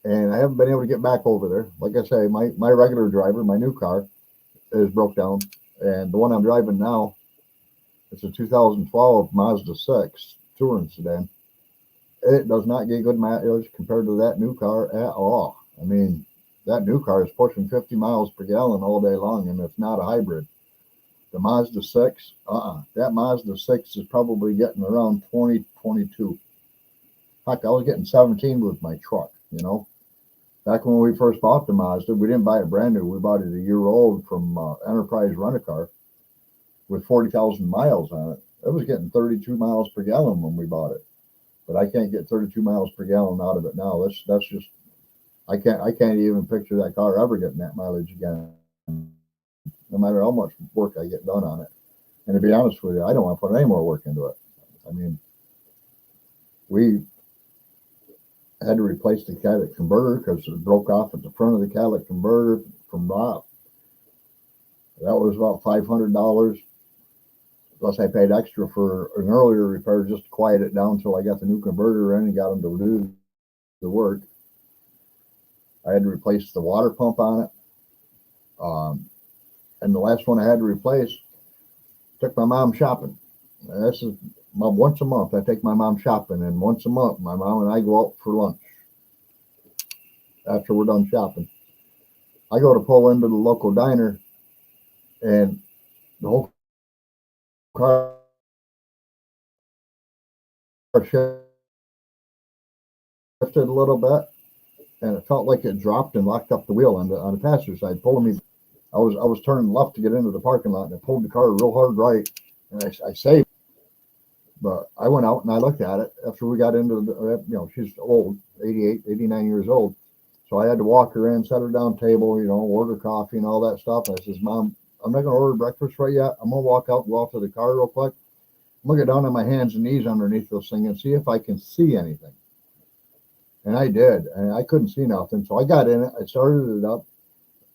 And I haven't been able to get back over there. Like I say, my regular driver, my new car, is broke down. And the one I'm driving now, it's a 2012 Mazda 6 touring sedan. It does not get good mileage compared to that new car at all. I mean, that new car is pushing 50 miles per gallon all day long, and it's not a hybrid. The Mazda 6, that Mazda 6 is probably getting around 20, 22. Heck, I was getting 17 with my truck, you know. Back when we first bought the Mazda, we didn't buy it brand new. We bought it a year old from Enterprise Rent-A-Car with 40,000 miles on it. It was getting 32 miles per gallon when we bought it. But I can't get 32 miles per gallon out of it now. That's just, I can't even picture that car ever getting that mileage again, no matter how much work I get done on it. And to be honest with you, I don't want to put any more work into it. I mean, we had to replace the catalytic converter because it broke off at the front of the catalytic converter from Rob. That was about $500. Plus, I paid extra for an earlier repair just to quiet it down until I got the new converter in and got them to do the work. I had to replace the water pump on it. And the last one I had to replace, took my mom shopping. This is once a month. I take my mom shopping, and once a month, my mom and I go out for lunch after we're done shopping. I go to pull into the local diner, and the whole car shifted a little bit, and it felt like it dropped and locked up the wheel on the passenger side, pulling me. I was turning left to get into the parking lot, and it pulled the car real hard right, and I saved. But I went out and I looked at it after we got into the, you know, she's old, 88, 89 years old. So I had to walk her in, set her down table, you know, order coffee and all that stuff. And I says, Mom, I'm not going to order breakfast right yet. I'm going to walk out and go out to the car real quick. I'm going to get down on my hands and knees underneath this thing and see if I can see anything. And I did, and I couldn't see nothing. So I got in it. I started it up.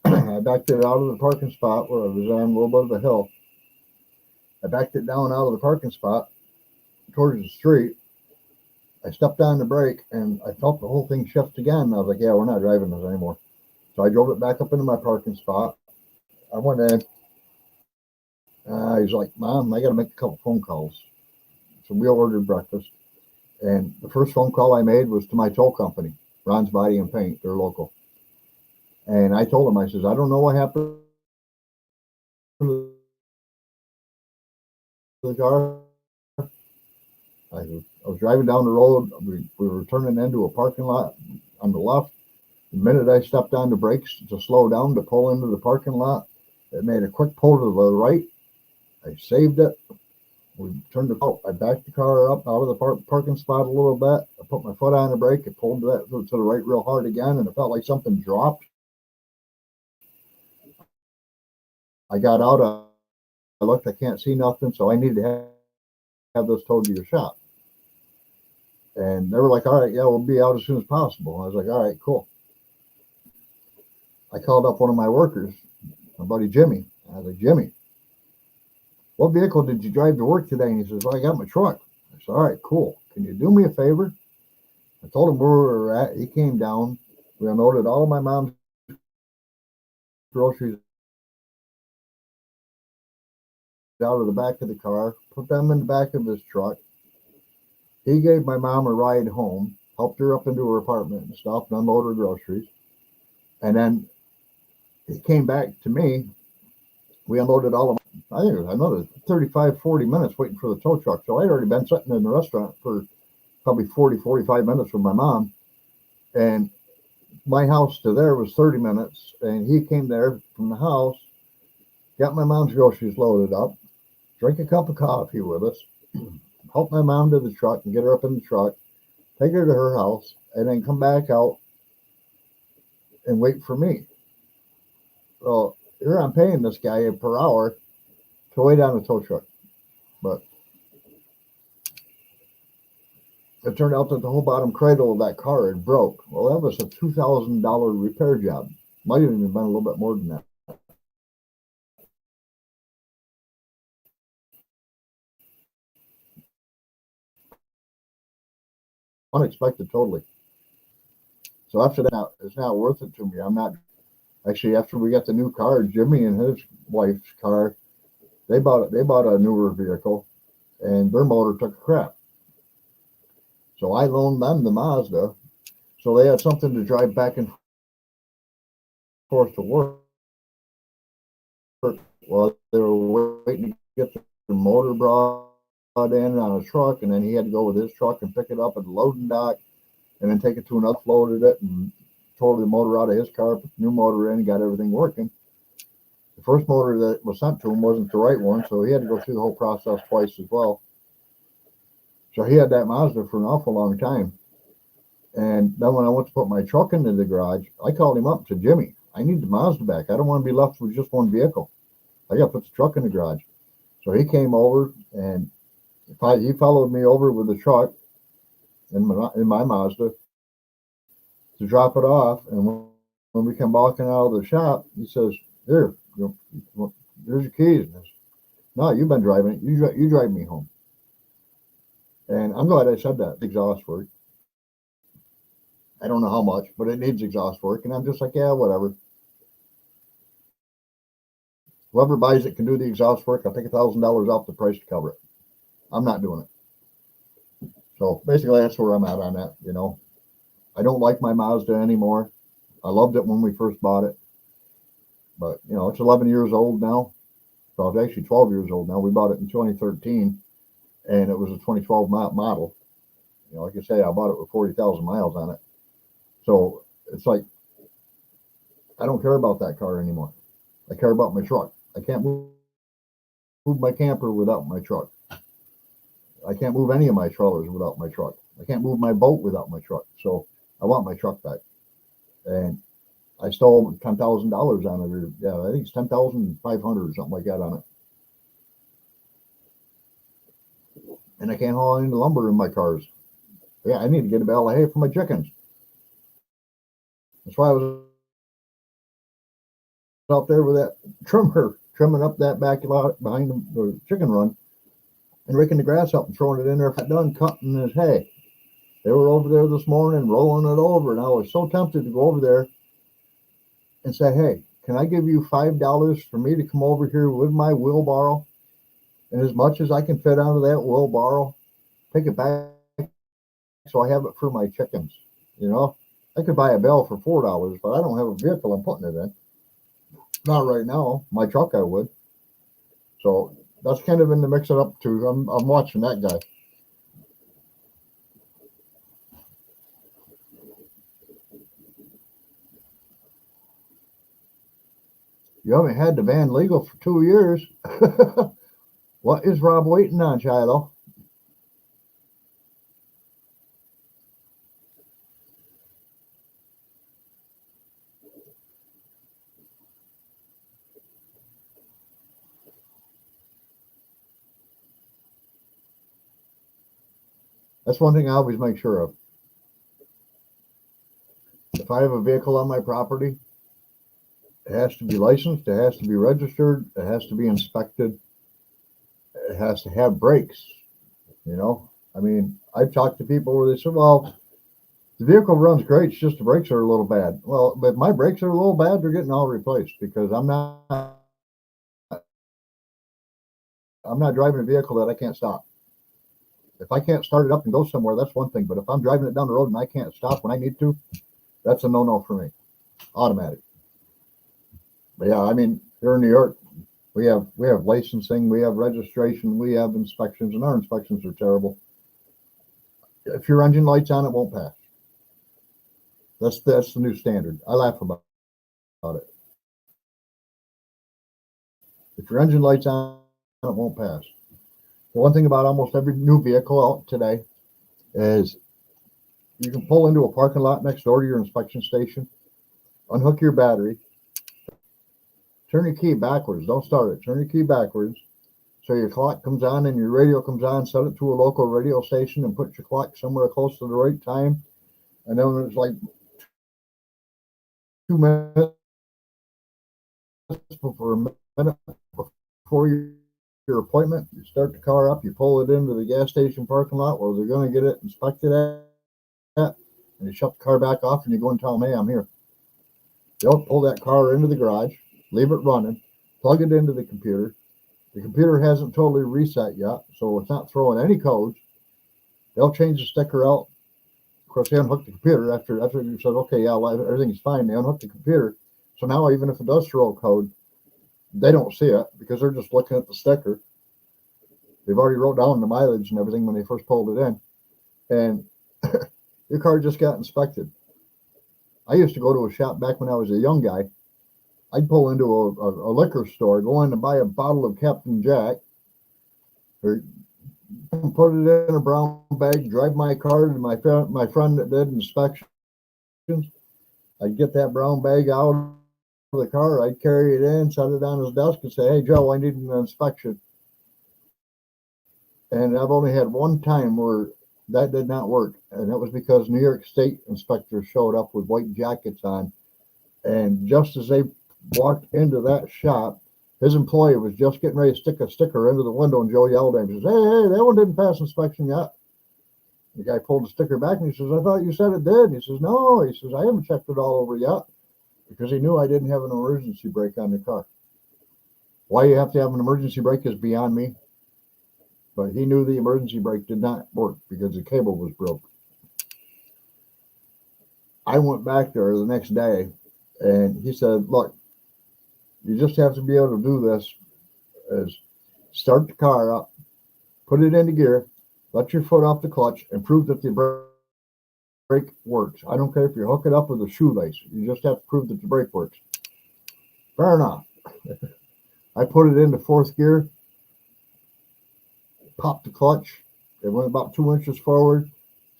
I backed it out of the parking spot where I was on a little bit of a hill. I backed it down out of the parking spot towards the street. I stepped on the brake and I felt the whole thing shift again. I was like, yeah, we're not driving this anymore. So I drove it back up into my parking spot. I went in. He's like, Mom, I got to make a couple phone calls. So we ordered breakfast. And the first phone call I made was to my tow company, Ron's Body and Paint. They're local. And I told him, I says, I don't know what happened to the car. I was driving down the road. We were turning into a parking lot on the left. The minute I stepped on the brakes to slow down to pull into the parking lot, it made a quick pull to the right. I saved it. We turned the car. I backed the car up out of the parking spot a little bit. I put my foot on the brake. It pulled that to the right real hard again, and it felt like something dropped. I got out. I looked. I can't see nothing, so I need to have this towed to your shop. And they were like, all right, yeah, we'll be out as soon as possible. I was like, all right, cool. I called up one of my workers, my buddy Jimmy. I was like, Jimmy, what vehicle did you drive to work today? And he says, well, I got my truck. I said, all right, cool. Can you do me a favor? I told him where we were at. He came down. We unloaded all of my mom's groceries out of the back of the car, put them in the back of his truck. He gave my mom a ride home, helped her up into her apartment and stuff, and unload her groceries. And then he came back to me. We unloaded all of them. I think it was another 35, 40 minutes waiting for the tow truck. So I'd already been sitting in the restaurant for probably 40, 45 minutes with my mom. And my house to there was 30 minutes. And he came there from the house, got my mom's groceries loaded up, drank a cup of coffee with us, help my mom to the truck and get her up in the truck, take her to her house, and then come back out and wait for me. Well, here I'm paying this guy per hour to wait on the tow truck. But it turned out that the whole bottom cradle of that car had broke. Well, that was a $2,000 repair job. Might have even been a little bit more than that. Unexpected, totally. So after that, it's not worth it to me. I'm not actually. After we got the new car, Jimmy and his wife's car, they bought a newer vehicle, and their motor took a crap. So I loaned them the Mazda, so they had something to drive back and forth to work. Well, they were waiting to get the motor brought in on a truck, and then he had to go with his truck and pick it up at the loading dock, and then take it to an uploaded it and tore the motor out of his car, put the new motor in, and got everything working. The first motor that was sent to him wasn't the right one, so he had to go through the whole process twice as well. So he had that Mazda for an awful long time. And then when I went to put my truck into the garage, I called him up and said, Jimmy, I need the Mazda back. I don't want to be left with just one vehicle. I got to put the truck in the garage. So he came over and he followed me over with the truck in my Mazda to drop it off. And when we come walking out of the shop, he says, here, here's your keys. And I said, no, you've been driving it. You drive me home. And I'm glad I said that. Exhaust work. I don't know how much, but it needs exhaust work. And I'm just like, yeah, whatever. Whoever buys it can do the exhaust work. I'll take $1,000 off the price to cover it. I'm not doing it. So basically, that's where I'm at on that. I don't like my Mazda anymore. I loved it when we first bought it, but it's 11 years old now. So it's actually 12 years old now. We bought it in 2013, and it was a 2012 model. Like I say, I bought it with 40,000 miles on it. So it's like, I don't care about that car anymore. I care about my truck. I can't move my camper without my truck. I can't move any of my trailers without my truck. I can't move my boat without my truck. So I want my truck back. And I stole $10,000 on it. Yeah, I think it's 10,500 or something like that on it. And I can't haul any lumber in my cars. Yeah, I need to get a bale of hay for my chickens. That's why I was out there with that trimmer trimming up that back lot behind the chicken run and raking the grass up and throwing it in there. Done cutting his hay. They were over there this morning rolling it over, and I was so tempted to go over there and say, hey, can I give you $5 for me to come over here with my wheelbarrow? And as much as I can fit onto that wheelbarrow, take it back so I have it for my chickens. You know, I could buy a bale for $4, but I don't have a vehicle I'm putting it in. Not right now. My truck I would. So that's kind of in the mix it up too. I'm watching that guy. You haven't had the van legal for 2 years. What is Rob waiting on, Shiloh? That's one thing I always make sure of. If I have a vehicle on my property, it has to be licensed, it has to be registered, it has to be inspected, it has to have brakes. You know, I mean, I've talked to people where they said, well, the vehicle runs great, it's just the brakes are a little bad. Well, but my brakes are a little bad, they're getting all replaced because I'm not driving a vehicle that I can't stop. If I can't start it up and go somewhere, that's one thing. But if I'm driving it down the road and I can't stop when I need to, that's a no-no for me. Automatic. But yeah, I mean, here in New York, we have licensing, we have registration, we have inspections, and our inspections are terrible. If your engine light's on, it won't pass. That's the new standard. I laugh about it. If your engine light's on, it won't pass. The one thing about almost every new vehicle out today is you can pull into a parking lot next door to your inspection station, unhook your battery, turn your key backwards. Don't start it. Turn your key backwards so your clock comes on and your radio comes on. Set it to a local radio station and put your clock somewhere close to the right time. And then it's like 2 minutes before your appointment. You start the car up, you pull it into the gas station parking lot where they're going to get it inspected at, and you shut the car back off and you go and tell them, hey, I'm here. They'll pull that car into the garage, leave it running, plug it into the computer. The computer hasn't totally reset yet, so it's not throwing any codes. They'll change the sticker out. Of course, they unhook the computer after you said, okay, yeah, well, everything's fine. They unhook the computer. So now even if it does throw a code, they don't see it because they're just looking at the sticker. They've already wrote down the mileage and everything when they first pulled it in. And your car just got inspected. I used to go to a shop back when I was a young guy. I'd pull into a liquor store, go in to buy a bottle of Captain Jack, or put it in a brown bag, drive my car to my friend that did inspections. I'd get that brown bag out of the car, I'd carry it in, set it on his desk, and say, hey, Joe, I need an inspection. And I've only had one time where that did not work, and that was because New York State inspectors showed up with white jackets on, and just as they walked into that shop, his employee was just getting ready to stick a sticker into the window, and Joe yelled at him. He says, hey, that one didn't pass inspection yet. The guy pulled the sticker back, and he says, I thought you said it did. And he says, no. He says, I haven't checked it all over yet, because he knew I didn't have an emergency brake on the car. Why you have to have an emergency brake is beyond me, but he knew the emergency brake did not work because the cable was broke. I went back there the next day, and he said, look, you just have to be able to do this, is start the car up, put it into gear, let your foot off the clutch, and prove that the brake works. I don't care if you hook it up with a shoelace. You just have to prove that the brake works. Fair enough. I put it into fourth gear, popped the clutch. It went about 2 inches forward,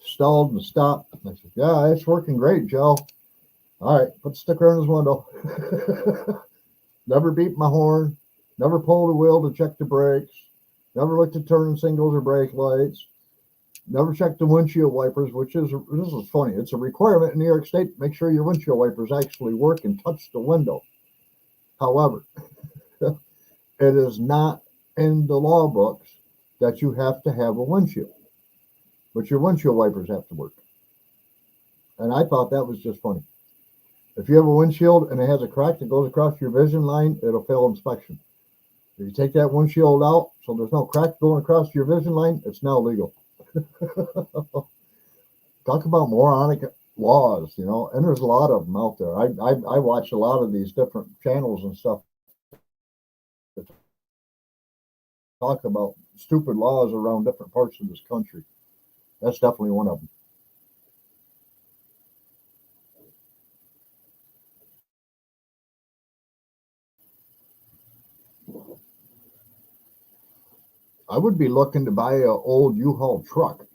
stalled and stopped. I said, yeah, it's working great, Joe. All right, put the sticker on his window. Never beat my horn, never pulled a wheel to check the brakes, never looked at turning signals or brake lights, never checked the windshield wipers, this is funny. It's a requirement in New York State to make sure your windshield wipers actually work and touch the window. However, it is not in the law books that you have to have a windshield, but your windshield wipers have to work. And I thought that was just funny. If you have a windshield and it has a crack that goes across your vision line, it'll fail inspection. If you take that windshield out so there's no crack going across your vision line, it's now legal. Talk about moronic laws, and there's a lot of them out there. I watch a lot of these different channels and stuff that talk about stupid laws around different parts of this country. That's definitely one of them. I would be looking to buy an old U-Haul truck.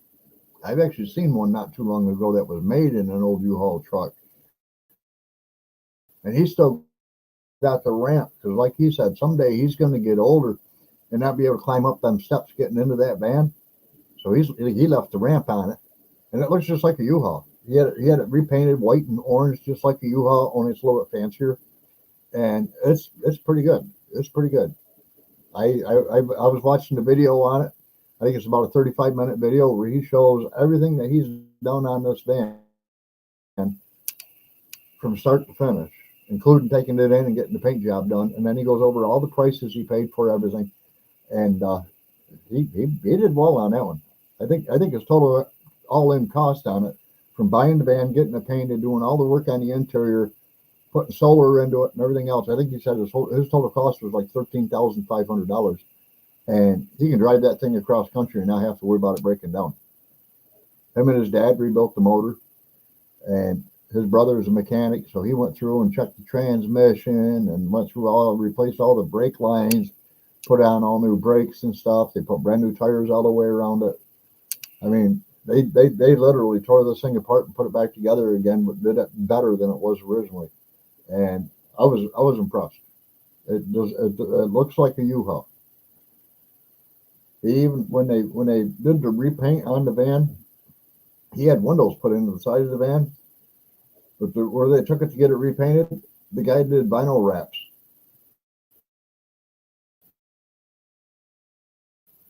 I've actually seen one not too long ago that was made in an old U-Haul truck. And he still got the ramp, because like he said, someday he's going to get older and not be able to climb up them steps getting into that van. So he left the ramp on it, and it looks just like a U-Haul. He had it repainted white and orange, just like a U-Haul, only it's a little bit fancier. And it's pretty good. It's pretty good. I was watching the video on it. I think it's about a 35-minute video where he shows everything that he's done on this van from start to finish, including taking it in and getting the paint job done. And then he goes over all the prices he paid for everything. And he did well on that one. I think his total all-in cost on it, from buying the van, getting it painted, doing all the work on the interior, putting solar into it and everything else, I think he said his total cost was like $13,500. And he can drive that thing across country and not have to worry about it breaking down. Him and his dad rebuilt the motor, and his brother is a mechanic, so he went through and checked the transmission and went through replaced all the brake lines, put on all new brakes and stuff. They put brand new tires all the way around it. I mean, they literally tore this thing apart and put it back together again, but did it better than it was originally. And I was impressed. It looks like a U-Haul. Even when they did the repaint on the van, he had windows put into the side of the van, but where they took it to get it repainted, the guy did vinyl wraps.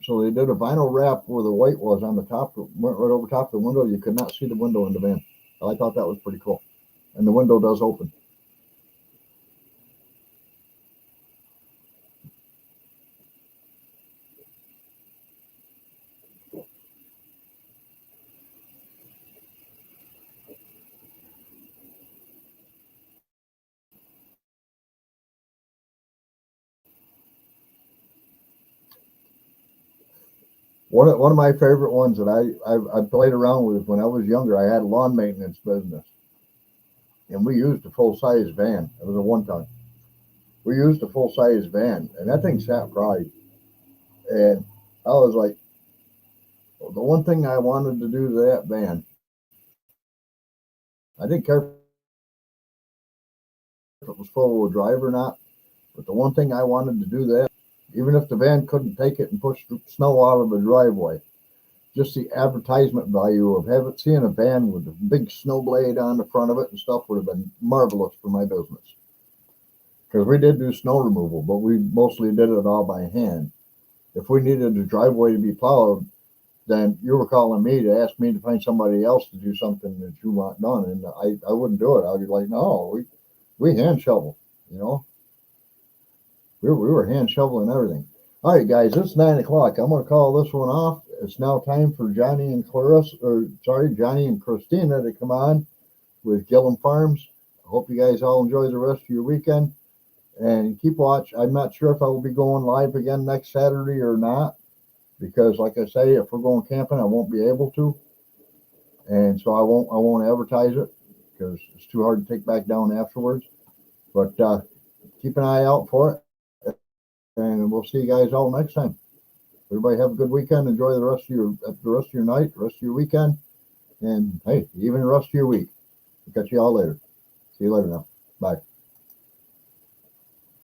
So they did a vinyl wrap where the white was on the top, went right over top of the window. You could not see the window in the van. I thought that was pretty cool. And the window does open. One of my favorite ones that I played around with when I was younger, I had a lawn maintenance business, and we used a full-size van. It was a one-ton. We used a full-size van, and that thing sat right. And I was like, well, the one thing I wanted to do to that van, I didn't care if it was four-wheel drive or not, but the one thing I wanted to do that, even if the van couldn't take it and push snow out of the driveway, just the advertisement value of seeing a van with a big snow blade on the front of it and stuff would have been marvelous for my business. Because we did do snow removal, but we mostly did it all by hand. If we needed the driveway to be plowed, then you were calling me to ask me to find somebody else to do something that you want done, and I wouldn't do it. I'd be like, no, we hand shovel, We were hand shoveling everything. All right, guys, it's 9 o'clock. I'm going to call this one off. It's now time for Johnny and Christina to come on with Gillum Farms. I hope you guys all enjoy the rest of your weekend, and keep watch. I'm not sure if I will be going live again next Saturday or not, because like I say, if we're going camping, I won't be able to. And so I won't advertise it because it's too hard to take back down afterwards. But keep an eye out for it. And we'll see you guys all next time. Everybody have a good weekend. Enjoy the rest of your night, the rest of your weekend, and hey, even the rest of your week. We'll catch you all later. See you later now. Bye.